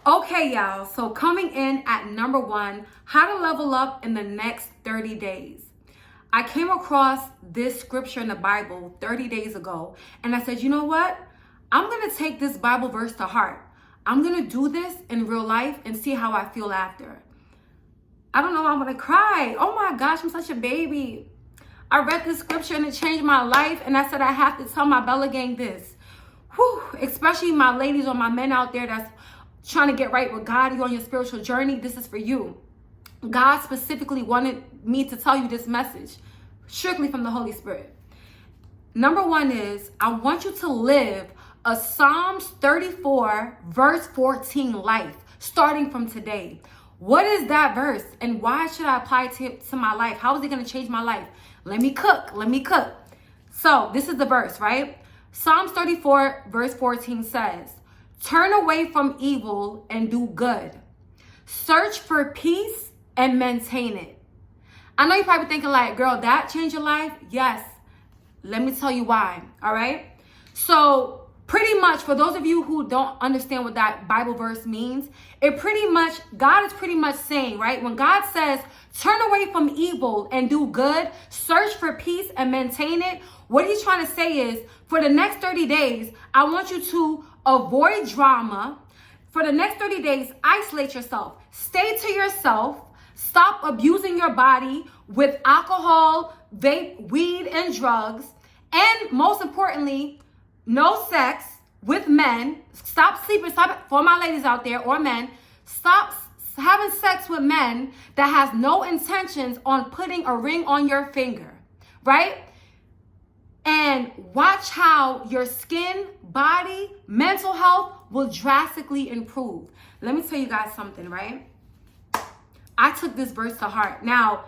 Okay, y'all. So coming in at number one, how to level up in the next 30 days. I came across this scripture in the Bible 30 days ago, and I said, you know what? I'm going to take this Bible verse to heart. I'm going to do this in real life and see how I feel after. I don't know, I'm going to cry. Oh my gosh, I'm such a baby. I read this scripture and it changed my life, and I said I have to tell my Bella gang this. Whew, especially my ladies or my men out there that's trying to get right with God, you on your spiritual journey, this is for you. God specifically wanted me to tell you this message, strictly from the Holy Spirit. Number one is, I want you to live a Psalms 34 verse 14 life, starting from today. What is that verse and why should I apply it to my life? How is it going to change my life? Let me cook. So this is the verse, right? Psalms 34 verse 14 says, turn away from evil and do good. Search for peace and maintain it. I know you're probably thinking like, girl, that changed your life? Yes. Let me tell you why. All right. So pretty much, for those of you who don't understand what that Bible verse means, God is pretty much saying, right? When God says, turn away from evil and do good, search for peace and maintain it, what he's trying to say is, for the next 30 days, I want you to avoid drama. For the next 30 days, isolate yourself. Stay to yourself. Stop abusing your body with alcohol, vape, weed, and drugs. And most importantly, no sex with men. Stop sleeping. Stop, for my ladies out there or men, stop having sex with men that has no intentions on putting a ring on your finger, right? And watch how your skin, body, mental health will drastically improve. Let me tell you guys something, right? I took this verse to heart. Now,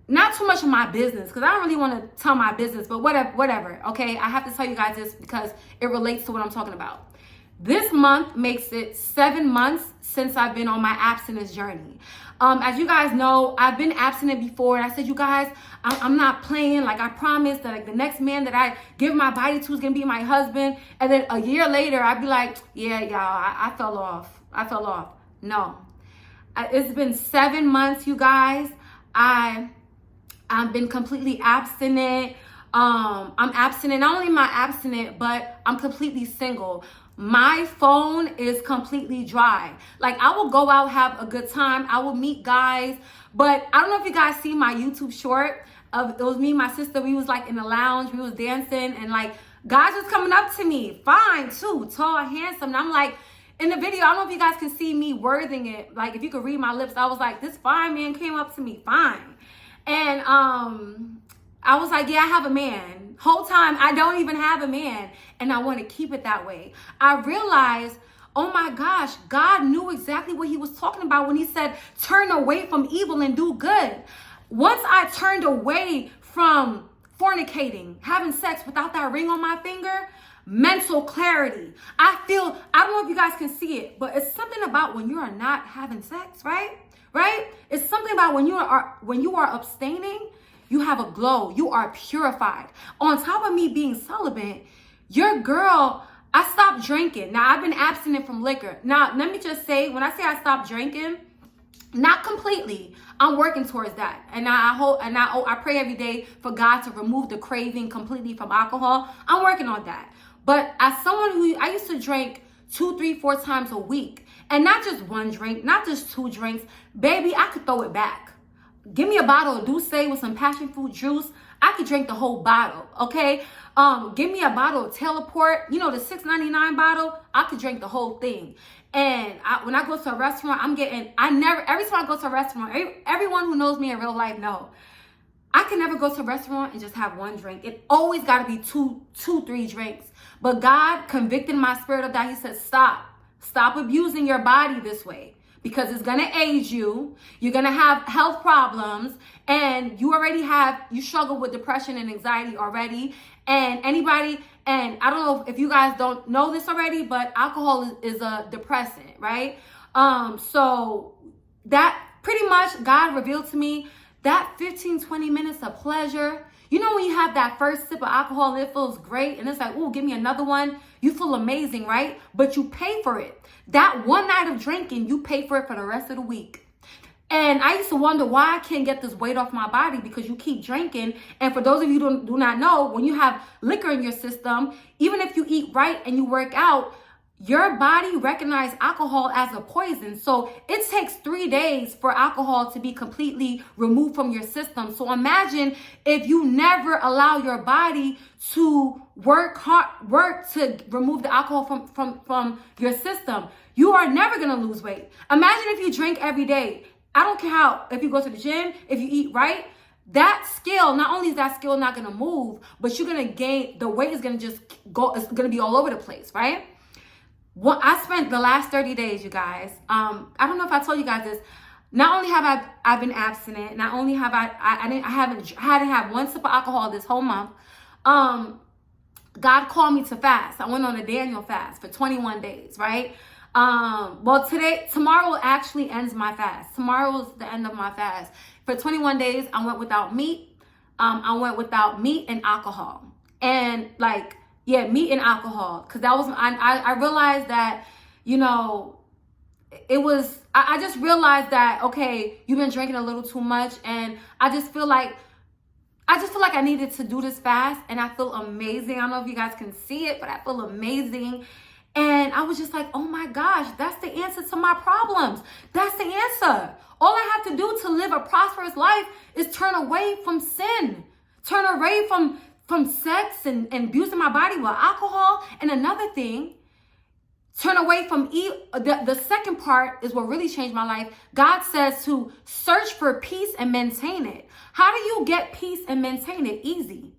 not too much of my business, because I don't really want to tell my business, but whatever, okay? I have to tell you guys this because it relates to what I'm talking about. This month makes it 7 months since I've been on my abstinence journey. As you guys know, I've been abstinent before, and I said, you guys, I'm not playing. Like, I promised that the next man that I give my body to is going to be my husband. And then a year later, I'd be like, yeah, y'all, I fell off. No. It's been 7 months, you guys. I've been completely abstinent. I'm abstinent. Not only am I abstinent, but I'm completely single. My phone is completely dry. Like, I will go out, have a good time. I will meet guys. But I don't know if you guys see my YouTube short. It was me and my sister. We was like in the lounge. We was dancing. And like, guys was coming up to me. Fine, too. Tall, handsome. And I'm like, in the video, I don't know if you guys can see me wording it. Like, if you could read my lips, I was like, this fine man came up to me. Fine. And I was like, yeah, I have a man. Whole time, I don't even have a man. And I want to keep it that way. I realized, oh my gosh, God knew exactly what he was talking about when he said, turn away from evil and do good. Once I turned away from fornicating, having sex without that ring on my finger, mental clarity. I don't know if you guys can see it, but it's something about when you are not having sex, right? Right? It's something about when you are abstaining, you have a glow. You are purified. On top of me being celibate, your girl, I stopped drinking. Now, I've been abstinent from liquor. Now, let me just say, when I say I stopped drinking, not completely. I'm working towards that. And I pray every day for God to remove the craving completely from alcohol. I'm working on that. But as someone I used to drink 2, 3, 4 times a week. And not just one drink, not just 2 drinks. Baby, I could throw it back. Give me a bottle of Douce with some passion fruit juice. I could drink the whole bottle, okay? Give me a bottle of Teleport, the $6.99 bottle. I could drink the whole thing. And when I go to a restaurant, every time I go to a restaurant, everyone who knows me in real life know, I can never go to a restaurant and just have one drink. It always got to be 2, 3 drinks. But God convicted my spirit of that. He said, stop abusing your body this way. Because it's going to age you. You're going to have health problems. And you struggle with depression and anxiety already. And I don't know if you guys don't know this already, but alcohol is a depressant, right? So that pretty much God revealed to me that 15, 20 minutes of pleasure, You know when you have that first sip of alcohol and it feels great and it's like, oh, give me another one. You feel amazing, right? But you pay for it. That one night of drinking, you pay for it for the rest of the week. And I used to wonder why I can't get this weight off my body, because you keep drinking. And for those of you who do not know, when you have liquor in your system, even if you eat right and you work out, your body recognizes alcohol as a poison. So it takes 3 days for alcohol to be completely removed from your system. So imagine if you never allow your body to work to remove the alcohol from your system. You are never going to lose weight. Imagine if you drink every day. I don't care how, if you go to the gym, if you eat right, that scale, not only is that scale not going to move, but you're going to gain, the weight is going to just go, it's going to be all over the place, right? Well, I spent the last 30 days, you guys. I don't know if I told you guys this. Not only have I've been abstinent, not only have I hadn't had one sip of alcohol this whole month. God called me to fast. I went on a Daniel fast for 21 days, right? Well, tomorrow actually ends my fast. Tomorrow is the end of my fast. For 21 days, I went without meat. I went without meat and alcohol. And like, yeah, meat and alcohol. Cause that was, I realized that, you know, it was, I just realized that, okay, you've been drinking a little too much. And I just feel like I needed to do this fast, and I feel amazing. I don't know if you guys can see it, but I feel amazing. And I was just like, oh my gosh, that's the answer to my problems. That's the answer. All I have to do to live a prosperous life is turn away from sin. Turn away from sex and abusing my body with alcohol. And another thing, turn away from the second part is what really changed my life. God says to search for peace and maintain it. How do you get peace and maintain it? Easy.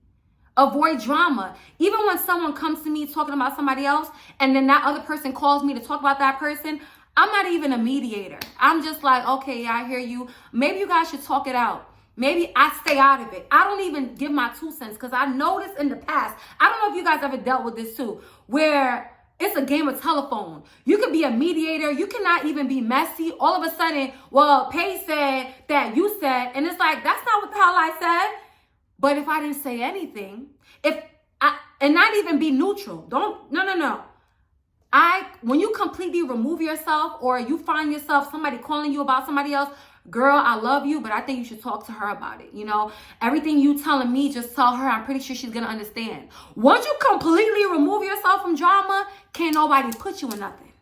Avoid drama. Even when someone comes to me talking about somebody else and then that other person calls me to talk about that person, I'm not even a mediator. I'm just like, okay, yeah, I hear you. Maybe you guys should talk it out. Maybe I stay out of it. I don't even give my 2 cents, because I noticed in the past, I don't know if you guys ever dealt with this too, where it's a game of telephone. You could be a mediator. You cannot even be messy. All of a sudden, well, Paige said that you said, and it's like, that's not what the hell I said. But if I didn't say anything, and not even be neutral, no. When you completely remove yourself, or you find yourself somebody calling you about somebody else, girl, I love you, but I think you should talk to her about it. You know, everything you telling me, just tell her. I'm pretty sure she's going to understand. Once you completely remove yourself from drama, can't nobody put you in nothing.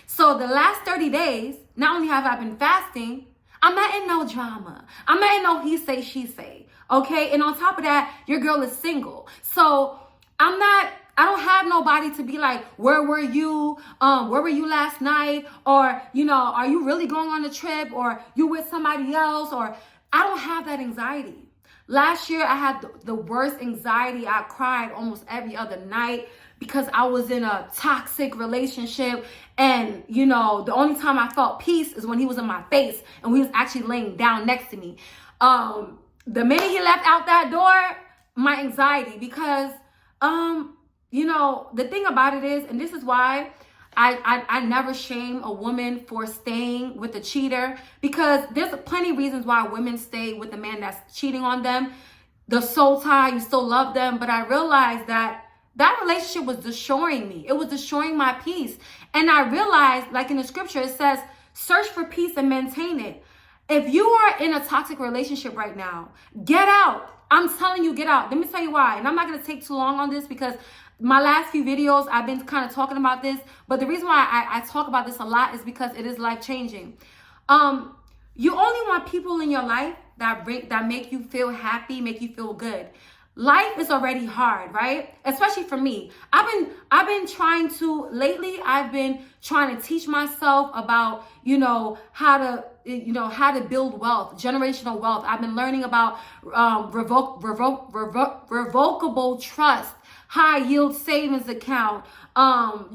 So the last 30 days, not only have I been fasting, I'm not in no drama. I'm not in no he say, she say. Okay. And on top of that, your girl is single. So I don't have nobody to be like, where were you? Where were you last night? Or, you know, are you really going on a trip? Or you with somebody else? Or I don't have that anxiety. Last year, I had the worst anxiety. I cried almost every other night because I was in a toxic relationship. And, you know, the only time I felt peace is when he was in my face and he was actually laying down next to me. The minute he left out that door, my anxiety, because, you know, the thing about it is, and this is why I never shame a woman for staying with a cheater, because there's plenty of reasons why women stay with a man that's cheating on them. The soul tie, you still love them. But I realized that relationship was destroying me. It was destroying my peace. And I realized, like in the scripture, it says, search for peace and maintain it. If you are in a toxic relationship right now, get out. I'm telling you, get out. Let me tell you why. And I'm not going to take too long on this, because my last few videos, I've been kind of talking about this. But the reason why I talk about this a lot is because it is life-changing. You only want people in your life that make you feel happy, make you feel good. Life is already hard, right? Especially for me. I've been trying to teach myself about, how to build wealth, generational wealth. I've been learning about revocable trust, high yield savings account. Right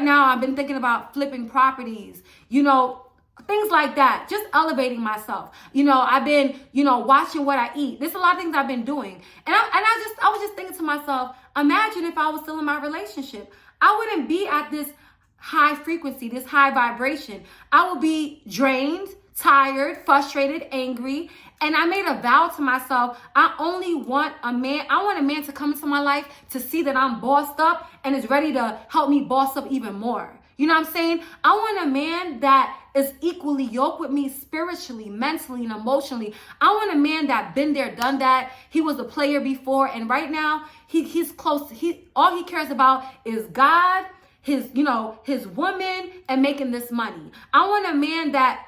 now I've been thinking about flipping properties, things like that, just elevating myself. I've been, watching what I eat. There's a lot of things I've been doing. And I was just thinking to myself, imagine if I was still in my relationship. I wouldn't be at this high frequency, this high vibration. I would be drained, tired, frustrated, angry, And I made a vow to myself, I want a man to come into my life to see that I'm bossed up and is ready to help me boss up even more. You know what I'm saying? I want a man that is equally yoked with me spiritually, mentally, and emotionally. I want a man that been there, done that. He was a player before, and right now he's close. All he cares about is God, his woman, and making this money. I want a man that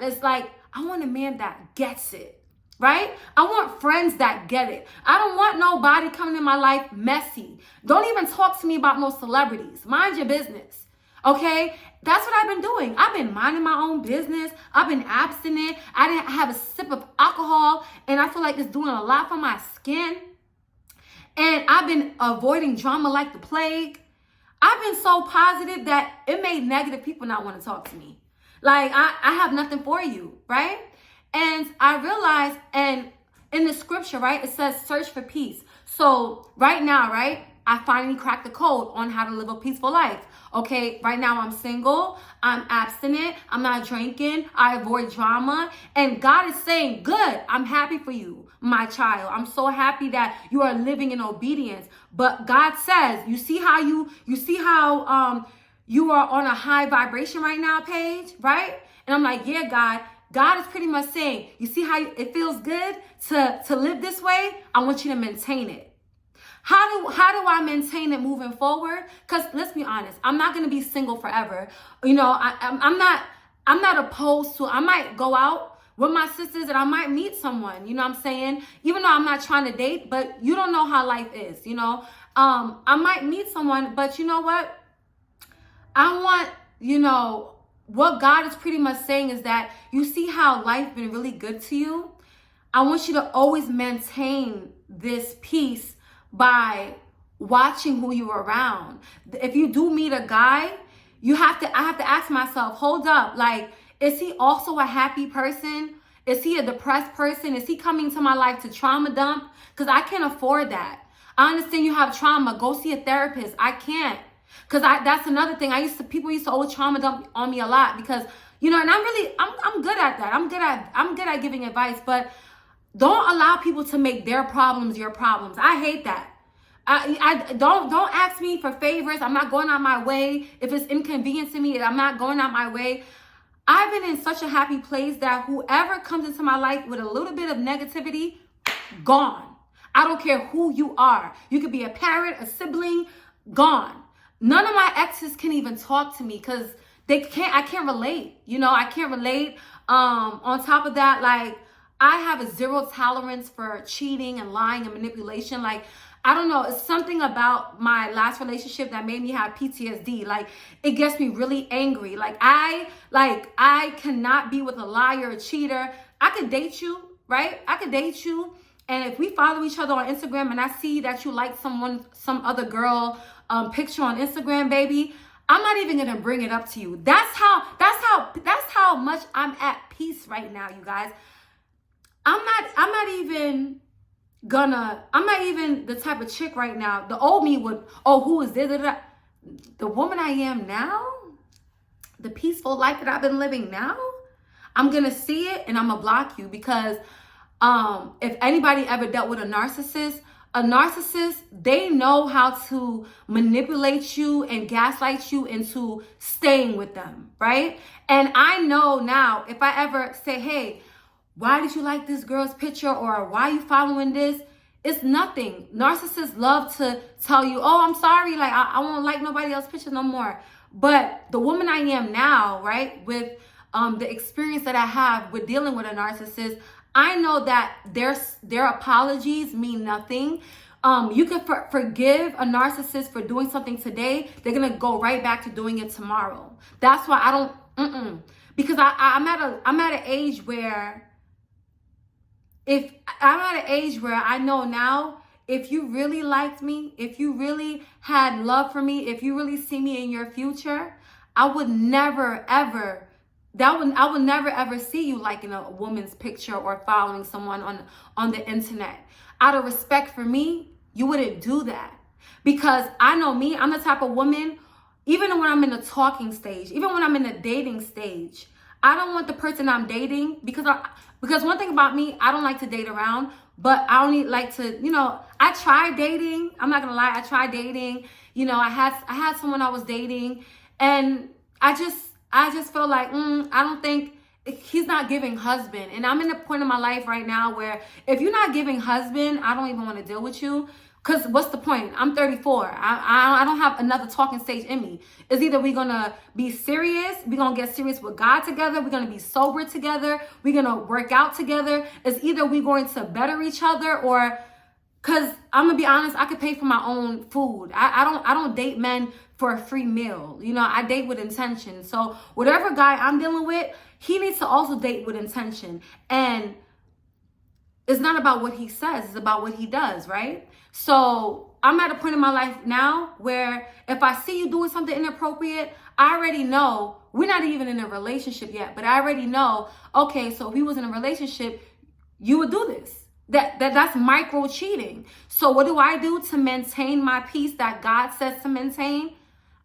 gets it. Right? I want friends that get it. I don't want nobody coming in my life messy. Don't even talk to me about no celebrities. Mind your business. Okay? That's what I've been doing. I've been minding my own business. I've been abstinent. I didn't have a sip of alcohol, and I feel like it's doing a lot for my skin. And I've been avoiding drama like the plague. I've been so positive that it made negative people not want to talk to me. Like, I have nothing for you, right? And I realized, and in the scripture, right, it says search for peace. So right now, right, I finally cracked the code on how to live a peaceful life. Okay, right now I'm single, I'm abstinent, I'm not drinking, I avoid drama, and God is saying, good, I'm happy for you, my child. I'm so happy that you are living in obedience. But God says, you see how you are on a high vibration right now, Paige, right? And I'm like, yeah, God. God is pretty much saying, you see how it feels good to live this way? I want you to maintain it. How do I maintain it moving forward? Because let's be honest, I'm not going to be single forever. You know, I'm not opposed to, I might go out with my sisters and I might meet someone, you know what I'm saying? Even though I'm not trying to date, but you don't know how life is, you know? I might meet someone, but you know what? I want, what God is pretty much saying is that you see how life been really good to you. I want you to always maintain this peace by watching who you're around. If you do meet a guy, I have to ask myself, hold up, like, is he also a happy person? Is he a depressed person? Is he coming to my life to trauma dump? Because I can't afford that. I understand you have trauma. Go see a therapist. I can't. Because that's another thing. People used to always trauma dump on me a lot because, and I'm good at that. I'm good at giving advice, but don't allow people to make their problems your problems. I hate that. I don't ask me for favors. I'm not going out my way. If it's inconveniencing me, I'm not going out my way. I've been in such a happy place that whoever comes into my life with a little bit of negativity, gone. I don't care who you are. You could be a parent, a sibling, gone. None of my exes can even talk to me because I can't relate. I can't relate. On top of that, like, I have a zero tolerance for cheating and lying and manipulation. Like, I don't know. It's something about my last relationship that made me have PTSD. Like, it gets me really angry. Like, I cannot be with a liar, a cheater. I could date you, right? I could date you. And if we follow each other on Instagram and I see that you like some other girl picture on Instagram, baby, I'm not even gonna bring it up to you. That's how much I'm at peace right now, you guys. I'm not even the type of chick right now. The old me would, who is this? The woman I am now, the peaceful life that I've been living now, I'm gonna see it and I'm gonna block you because if anybody ever dealt with a narcissist, they know how to manipulate you and gaslight you into staying with them, right? And I know now, if I ever say, hey, why did you like this girl's picture, or why are you following this? It's nothing. Narcissists love to tell you, I'm sorry, like, I won't like nobody else's picture no more. But the woman I am now, right, with the experience that I have with dealing with a narcissist, I know that their apologies mean nothing. You can forgive a narcissist for doing something today. They're going to go right back to doing it tomorrow. That's why I don't, because I'm at an age where I know now, if you really liked me, if you really had love for me, if you really see me in your future, I would never, ever see you liking a woman's picture or following someone on the internet. Out of respect for me, you wouldn't do that. Because I know me, I'm the type of woman, even when I'm in the talking stage, even when I'm in the dating stage, I don't want the person I'm dating, because one thing about me, I don't like to date around, but I only like to, I tried dating. I'm not gonna lie, I tried dating. I had someone I was dating, and I just feel like I don't think he's not giving husband. And I'm in a point in my life right now where if you're not giving husband, I don't even want to deal with you. Because what's the point? I'm 34. I don't have another talking stage in me. It's either we're going to be serious, we're going to get serious with God together, we're going to be sober together, we're going to work out together. It's either we're going to better each other, or, because I'm going to be honest, I could pay for my own food. I don't date men for a free meal. I date with intention. So whatever guy I'm dealing with, he needs to also date with intention. And it's not about what he says, it's about what he does, right? So I'm at a point in my life now where if I see you doing something inappropriate, I already know, we're not even in a relationship yet, but I already know, okay, so if we was in a relationship, you would do this. That's micro cheating. So what do I do to maintain my peace that God says to maintain?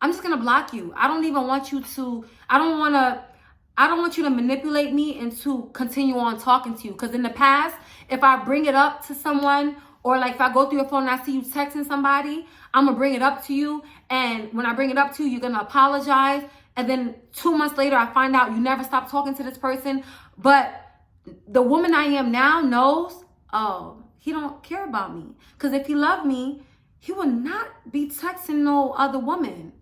I'm just going to block you. I don't even want you to, I don't want you to manipulate me into continue on talking to you. Because in the past, if I bring it up to someone, or like if I go through your phone and I see you texting somebody, I'm going to bring it up to you. And when I bring it up to you, you're going to apologize. And then 2 months later, I find out you never stopped talking to this person. But the woman I am now knows, oh, he don't care about me. Because if he loved me, he would not be texting no other woman.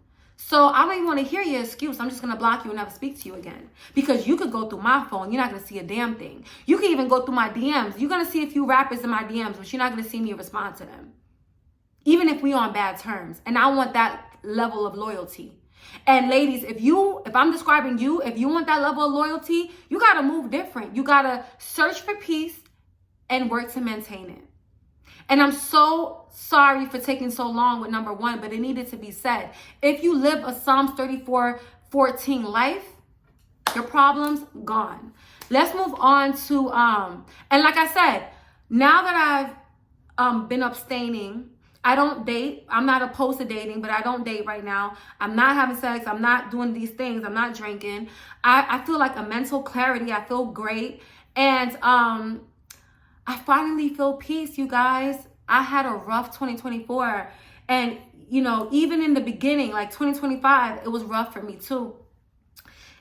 So I don't even want to hear your excuse. I'm just going to block you and never speak to you again. Because you could go through my phone. You're not going to see a damn thing. You can even go through my DMs. You're going to see a few rappers in my DMs, but you're not going to see me respond to them. Even if we on bad terms. And I want that level of loyalty. And ladies, if I'm describing you, if you want that level of loyalty, you got to move different. You got to search for peace and work to maintain it. And I'm so sorry for taking so long with number one, but it needed to be said. If you live a Psalms 34:14 life, your problems gone. Let's move on to, and like I said, now that I've been abstaining, I don't date. I'm not opposed to dating, but I don't date right now. I'm not having sex. I'm not doing these things. I'm not drinking. I feel like a mental clarity. I feel great. And I finally feel peace, you guys. I had a rough 2024. And, even in the beginning, like 2025, it was rough for me too.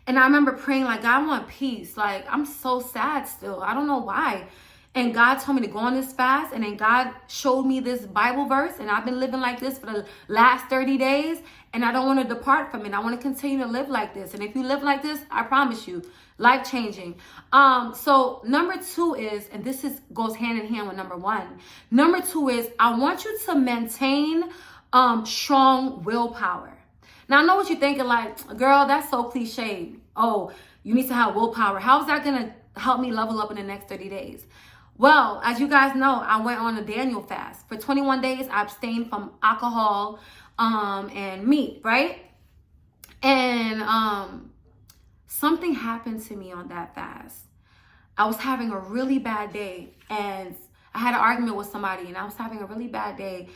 And I remember praying, like, God, I want peace. Like, I'm so sad still. I don't know why. And God told me to go on this fast. And then God showed me this Bible verse. And I've been living like this for the last 30 days. And I don't want to depart from it. I want to continue to live like this. And if you live like this, I promise you, life-changing. So number two is, and this goes hand in hand with number one. Number two is, I want you to maintain strong willpower. Now, I know what you're thinking, like, girl, that's so cliche. Oh, you need to have willpower. How is that going to help me level up in the next 30 days? Well, as you guys know, I went on a Daniel fast. For 21 days, I abstained from alcohol and meat, right? And something happened to me on that fast. I was having a really bad day, and I had an argument with somebody, and I was having a really bad day.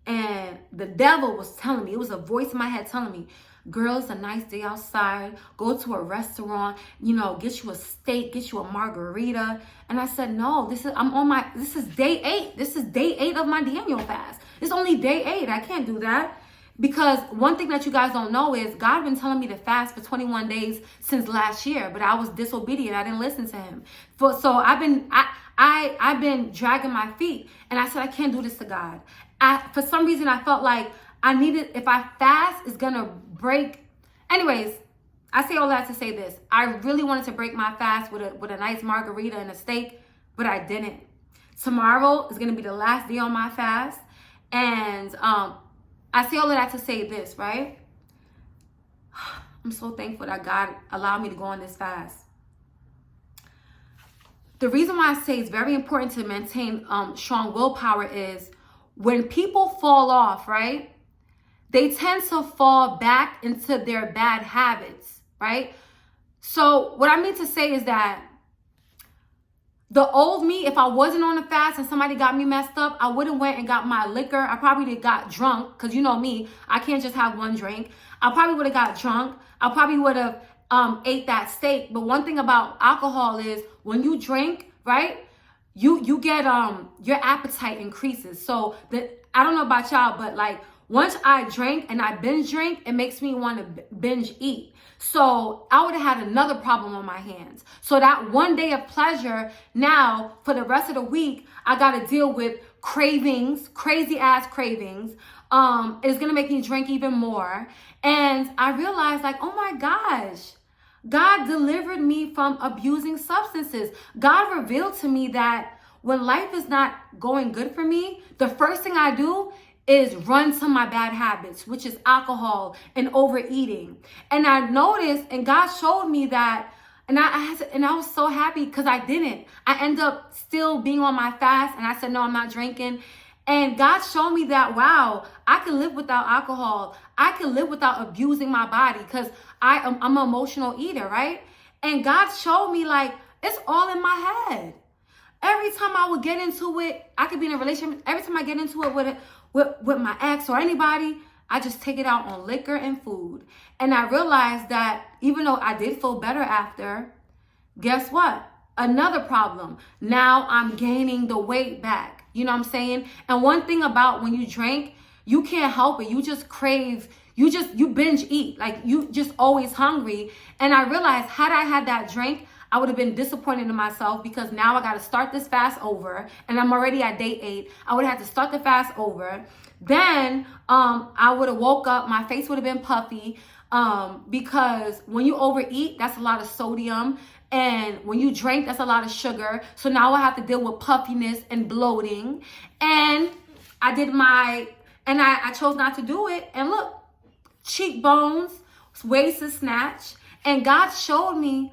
And the devil was telling me, it was a voice in my head telling me, girl, it's a nice day outside. Go to a restaurant, get you a steak, get you a margarita. And I said, no, this is day 8. This is day 8 of my Daniel fast. It's only day 8. I can't do that. Because one thing that you guys don't know is God been telling me to fast for 21 days since last year, but I was disobedient. I didn't listen to him. So I've been dragging my feet, and I said, I can't do this to God. For some reason, I felt like if I fast, it's going to break. Anyways, I say all that to say this. I really wanted to break my fast with a nice margarita and a steak, but I didn't. Tomorrow is going to be the last day on my fast. And I say all of that to say this, right? I'm so thankful that God allowed me to go on this fast. The reason why I say it's very important to maintain strong willpower is when people fall off, right? They tend to fall back into their bad habits, right? So what I mean to say is that the old me, if I wasn't on a fast and somebody got me messed up, I would have went and got my liquor. I probably got drunk, because you know me, I can't just have one drink. I probably would have got drunk. I probably would have ate that steak. But one thing about alcohol is when you drink, right, you get your appetite increases. So I don't know about y'all, but like once I drink and I binge drink, it makes me want to binge eat. So I would have had another problem on my hands. So that one day of pleasure, now for the rest of the week, I got to deal with cravings, crazy ass cravings. It's going to make me drink even more. And I realized like, oh my gosh, God delivered me from abusing substances. God revealed to me that when life is not going good for me, the first thing I do is run to my bad habits, which is alcohol and overeating. And I noticed, and God showed me that, and I was so happy because I didn't. I ended up still being on my fast, and I said, no, I'm not drinking. And God showed me that, wow, I can live without alcohol. I can live without abusing my body because I'm an emotional eater, right? And God showed me like, it's all in my head. Every time I would get into it, I could be in a relationship. Every time I get into it with my ex or anybody, I just take it out on liquor and food. And I realized that even though I did feel better after, guess what? Another problem. Now I'm gaining the weight back. You know what I'm saying? And one thing about when you drink, you can't help it. You just crave, you binge eat. Like you just always hungry. And I realized had I had that drink, I would have been disappointed in myself because now I got to start this fast over and I'm already at day 8. I would have had to start the fast over. Then I would have woke up, my face would have been puffy because when you overeat, that's a lot of sodium. And when you drink, that's a lot of sugar. So now I have to deal with puffiness and bloating. And I chose not to do it. And look, cheekbones, waist to snatch. And God showed me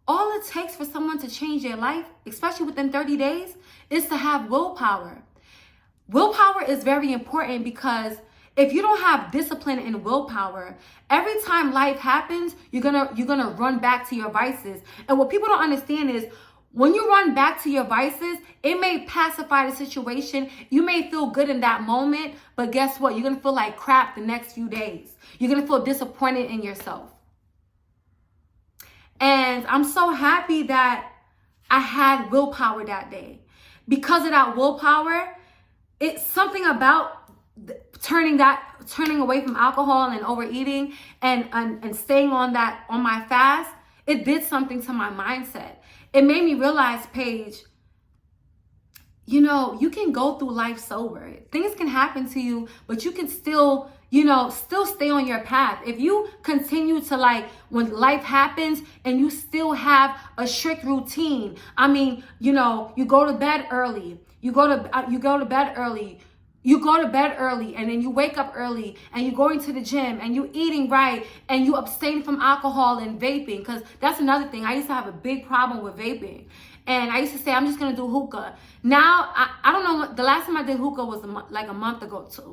all it takes for someone to change their life, especially within 30 days, is to have willpower. Willpower is very important because if you don't have discipline and willpower, every time life happens, you're gonna run back to your vices. And what people don't understand is when you run back to your vices, it may pacify the situation. You may feel good in that moment, but guess what? You're gonna feel like crap the next few days. You're gonna feel disappointed in yourself. And I'm so happy that I had willpower that day. Because of that willpower, it's something about turning away from alcohol and overeating and staying on my fast. It did something to my mindset. It made me realize, Paige, you can go through life sober. Things can happen to you, but you can still stay on your path. If you continue to when life happens and you still have a strict routine, you go to bed early, you go to bed early and then you wake up early and you're going to the gym and you're eating right and you abstain from alcohol and vaping, because that's another thing. I used to have a big problem with vaping. And I used to say, I'm just going to do hookah. Now, I don't know, the last time I did hookah was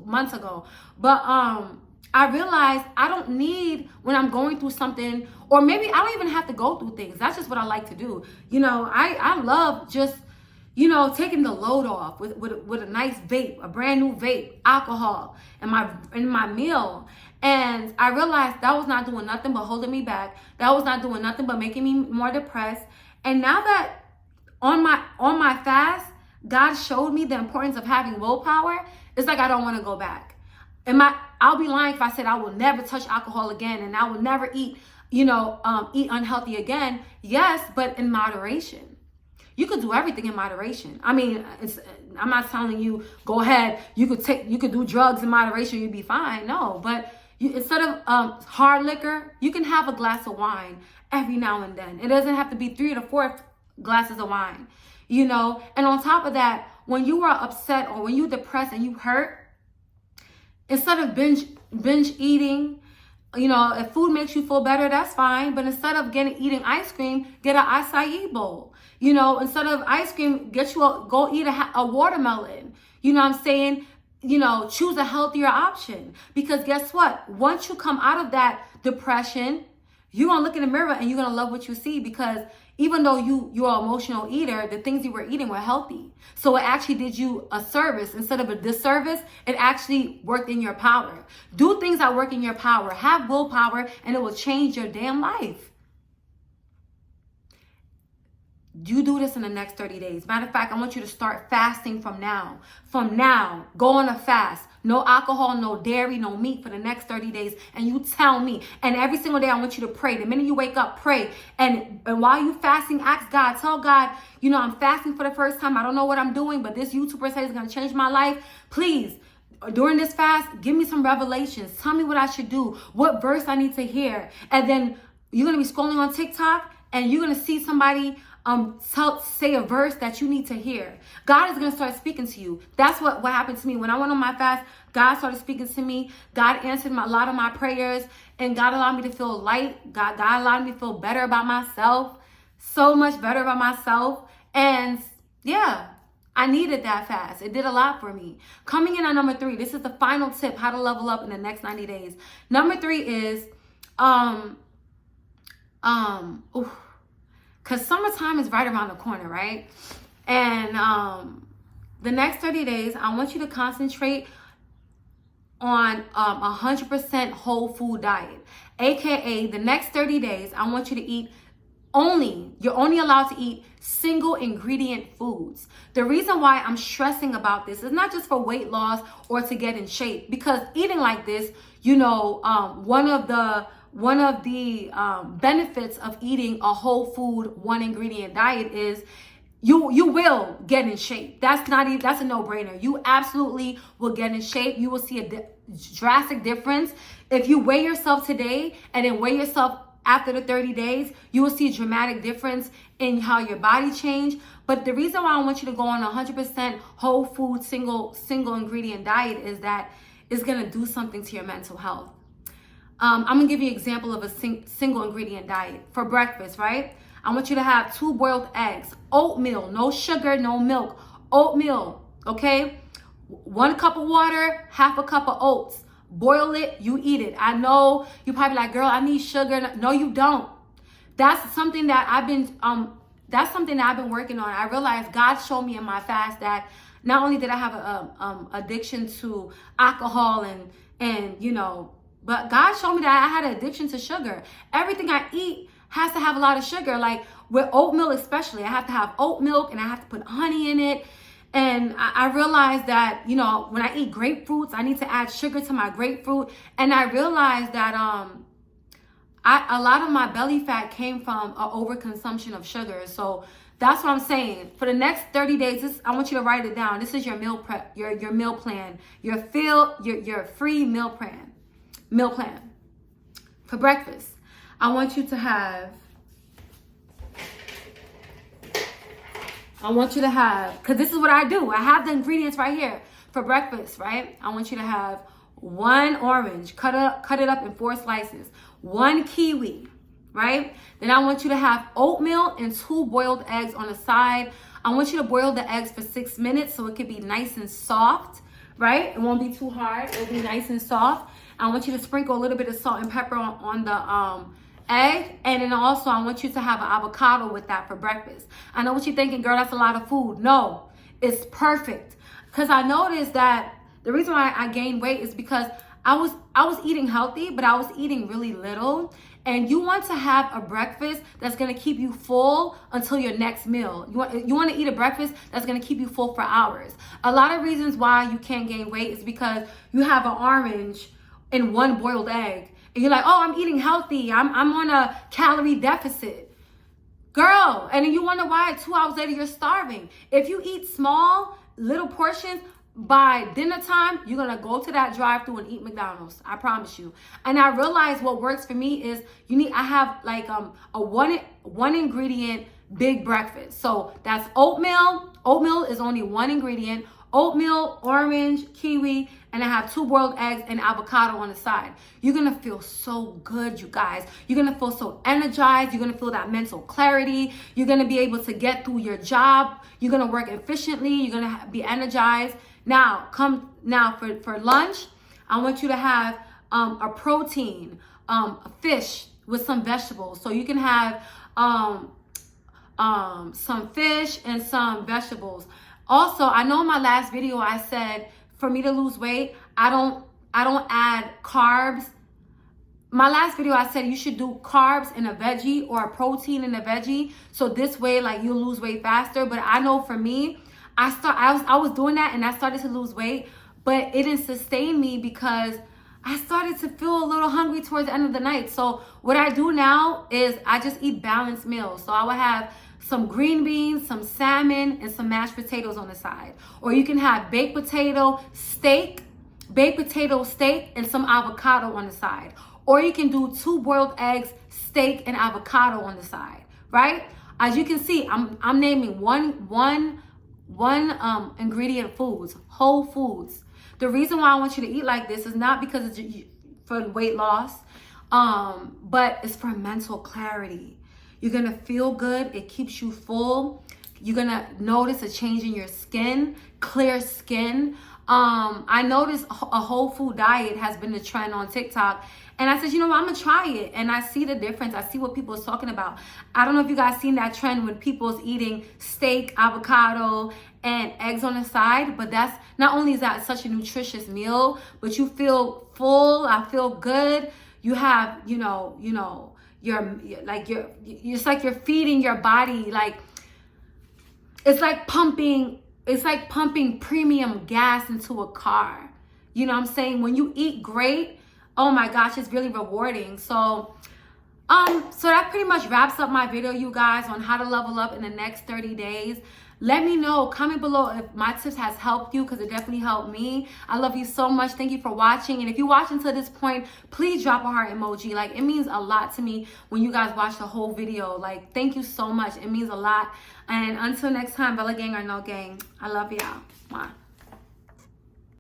months ago. But I realized I don't need, when I'm going through something, or maybe I don't even have to go through things. That's just what I like to do. I love just, taking the load off with a nice vape, a brand new vape, alcohol, in my meal. And I realized that was not doing nothing but holding me back. That was not doing nothing but making me more depressed. And now that on my fast, God showed me the importance of having willpower. It's like I don't want to go back. I'll be lying if I said I will never touch alcohol again and I will never eat unhealthy again. Yes, but in moderation. You could do everything in moderation. I'm not telling you go ahead. You could do drugs in moderation. You'd be fine. No, but instead of hard liquor, you can have a glass of wine every now and then. It doesn't have to be 3 to 4 glasses of wine, And on top of that, when you are upset or when you're depressed and you hurt, instead of binge eating, if food makes you feel better, that's fine. But instead of eating ice cream, get an acai bowl. Instead of ice cream, go eat a watermelon. You know what I'm saying? Choose a healthier option. Because guess what? Once you come out of that depression, you're going to look in the mirror and you're going to love what you see, because even though you're an emotional eater, the things you were eating were healthy. So it actually did you a service instead of a disservice. It actually worked in your power. Do things that work in your power. Have willpower and it will change your damn life. You do this in the next 30 days. Matter of fact, I want you to start fasting from now. From now, go on a fast. No alcohol, no dairy, no meat for the next 30 days. And you tell me. And every single day, I want you to pray. The minute you wake up, pray. And while you fasting, ask God. Tell God, you know, I'm fasting for the first time. I don't know what I'm doing, but this YouTuber says it's going to change my life. Please, during this fast, give me some revelations. Tell me what I should do. What verse I need to hear. And then you're going to be scrolling on TikTok and you're going to see somebody say a verse that you need to hear. God is going to start speaking to you. That's what happened to me. When I went on my fast, God started speaking to me. God answered a lot of my prayers, and God allowed me to feel light. God allowed me to feel better about myself, so much better about myself. And yeah, I needed that fast. It did a lot for me. Coming in at number 3, this is the final tip, how to level up in the next 90 days. Number 3 is, because summertime is right around the corner, right? And the next 30 days, I want you to concentrate on 100% whole food diet. AKA, the next 30 days, I want you to eat you're only allowed to eat single ingredient foods. The reason why I'm stressing about this is not just for weight loss or to get in shape, because eating like this, you know, one of the benefits of eating a whole food, one ingredient diet is you will get in shape. That's a no-brainer. You absolutely will get in shape. You will see a drastic difference. If you weigh yourself today and then weigh yourself after the 30 days, you will see a dramatic difference in how your body change. But the reason why I want you to go on a 100% whole food, single ingredient diet is that it's going to do something to your mental health. I'm going to give you an example of a single ingredient diet. For breakfast, right? I want you to have 2 boiled eggs, oatmeal, no sugar, no milk, oatmeal, okay? 1 cup of water, half a cup of oats. Boil it, you eat it. I know you're probably like, girl, I need sugar. No, you don't. That's something that I've been working on. I realized God showed me in my fast that not only did I have a addiction to alcohol and you know, but God showed me that I had an addiction to sugar. Everything I eat has to have a lot of sugar. Like with oat milk especially, I have to have oat milk and I have to put honey in it. And I realized that, you know, when I eat grapefruits, I need to add sugar to my grapefruit. And I realized that a lot of my belly fat came from an overconsumption of sugar. So that's what I'm saying. For the next 30 days, I want you to write it down. This is your meal prep, your meal plan, your free meal plan. For breakfast, I want you to have, because this is what I do. I have the ingredients right here for breakfast, right? I want you to have 1 orange, cut it up in 4 slices, 1 kiwi, right? Then I want you to have oatmeal and 2 boiled eggs on the side. I want you to boil the eggs for 6 minutes so it can be nice and soft, right? It won't be too hard. It'll be nice and soft. I want you to sprinkle a little bit of salt and pepper on the egg, and then also I want you to have an avocado with that for breakfast. I know what you're thinking, girl, that's a lot of food. No, it's perfect, because I noticed that the reason why I gained weight is because I was eating healthy, but I was eating really little. And you want to have a breakfast that's going to keep you full until your next meal. You want to eat a breakfast that's going to keep you full for hours. A lot of reasons why you can't gain weight is because you have an orange and 1 boiled egg. And you're like, oh, I'm eating healthy. I'm on a calorie deficit. Girl, and then you wonder why 2 hours later you're starving. If you eat small, little portions, by dinner time, you're going to go to that drive-thru and eat McDonald's. I promise you. And I realized what works for me is I have like a one ingredient big breakfast. So that's oatmeal. Oatmeal is only 1 ingredient. Oatmeal, orange, kiwi, and I have 2 boiled eggs and avocado on the side. You're going to feel so good, you guys. You're going to feel so energized. You're going to feel that mental clarity. You're going to be able to get through your job. You're going to work efficiently. You're going to be energized. Now, for lunch, I want you to have a protein, a fish with some vegetables. So you can have some fish and some vegetables. Also, I know in my last video I said for me to lose weight, I don't add carbs. my last video, I said you should do carbs in a veggie or a protein in a veggie. So this way, like, you'll lose weight faster. But I know for me, I was doing that and I started to lose weight, but it didn't sustain me because I started to feel a little hungry towards the end of the night. So what I do now is I just eat balanced meals. So I will have some green beans, some salmon, and some mashed potatoes on the side. Or you can have baked potato, steak, and some avocado on the side. Or you can do 2 boiled eggs, steak, and avocado on the side, right? As you can see, I'm naming one ingredient foods, whole foods. The reason why I want you to eat like this is not because it's for weight loss, but it's for mental clarity. You're gonna feel good. It keeps you full. You're gonna notice a change in your skin, clear skin. I noticed a whole food diet has been the trend on TikTok. And I said, you know what, I'm gonna try it. And I see the difference. I see what people is talking about. I don't know if you guys seen that trend when people's eating steak, avocado, and eggs on the side. But that's, not only is that such a nutritious meal, but you feel full. I feel good. You have, it's like you're feeding your body. Like, it's like pumping premium gas into a car. You know what I'm saying? When you eat great, oh my gosh, it's really rewarding. So that pretty much wraps up my video, you guys, on how to level up in the next 30 days. Let me know, comment below if my tips has helped you, because it definitely helped me. I love you so much. Thank you for watching. And if you're watching to this point, please drop a heart emoji. Like, it means a lot to me when you guys watch the whole video. Like, thank you so much. It means a lot. And until next time, Bella Gang or no gang, I love y'all. Mwah.